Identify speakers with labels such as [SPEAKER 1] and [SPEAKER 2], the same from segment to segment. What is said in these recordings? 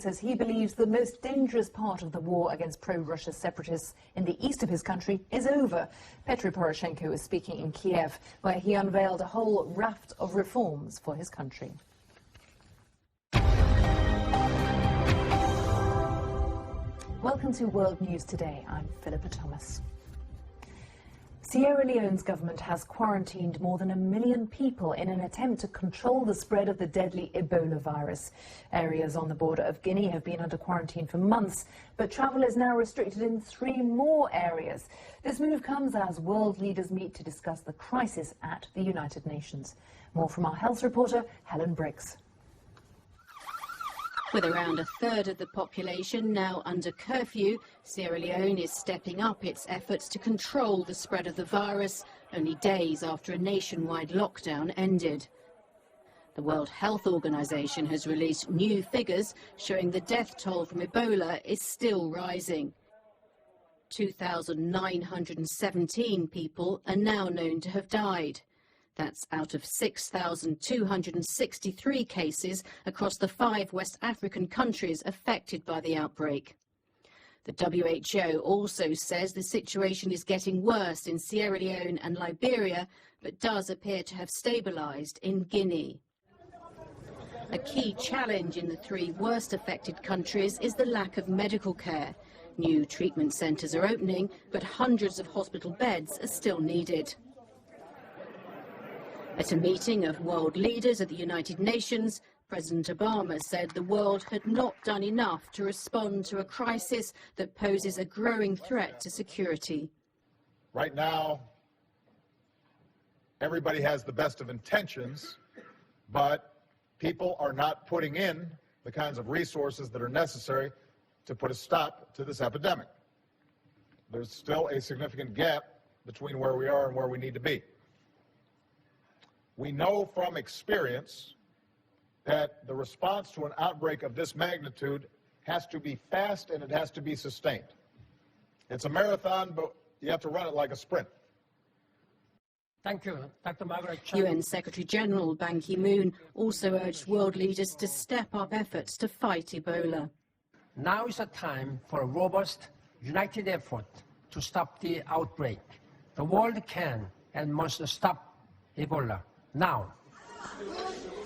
[SPEAKER 1] says he believes the most dangerous part of the war against pro-Russia separatists in the east of his country is over. Petro Poroshenko is speaking in Kiev, where he unveiled a whole raft of reforms for his country. Welcome to World News Today. I'm Philippa Thomas. Sierra Leone's government has quarantined more than 1 million people in an attempt to control the spread of the deadly Ebola virus. Areas on the border of Guinea have been under quarantine for months, but travel is now restricted in 3 more areas. This move comes as world leaders meet to discuss the crisis at the United Nations. More from our health reporter, Helen Briggs.
[SPEAKER 2] With around a third of the population now under curfew, Sierra Leone is stepping up its efforts to control the spread of the virus only days after a nationwide lockdown ended. The World Health Organization has released new figures showing the death toll from Ebola is still rising. 2,917 people are now known to have died. That's out of 6,263 cases across the 5 West African countries affected by the outbreak. The WHO also says the situation is getting worse in Sierra Leone and Liberia, but does appear to have stabilized in Guinea. A key challenge in the 3 worst affected countries is the lack of medical care. New treatment centers are opening, but hundreds of hospital beds are still needed. At a meeting of world leaders at the United Nations, President Obama said the world had not done enough to respond to a crisis that poses a growing threat to security.
[SPEAKER 3] Right now, everybody has the best of intentions, but people are not putting in the kinds of resources that are necessary to put a stop to this epidemic. There's still a significant gap between where we are and where we need to be. We know from experience that the response to an outbreak of this magnitude has to be fast and it has to be sustained. It's a marathon, but you have to run it like a sprint.
[SPEAKER 4] Thank you, Dr. Margaret Chan.
[SPEAKER 2] UN Secretary-General Ban Ki-moon also urged world leaders to step up efforts to fight Ebola.
[SPEAKER 4] Now is the time for a robust, united effort to stop the outbreak. The world can and must stop Ebola. Now.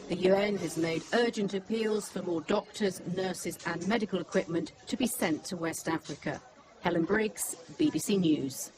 [SPEAKER 2] The UN has made urgent appeals for more doctors, nurses and medical equipment to be sent to West Africa. Helen Briggs, BBC News.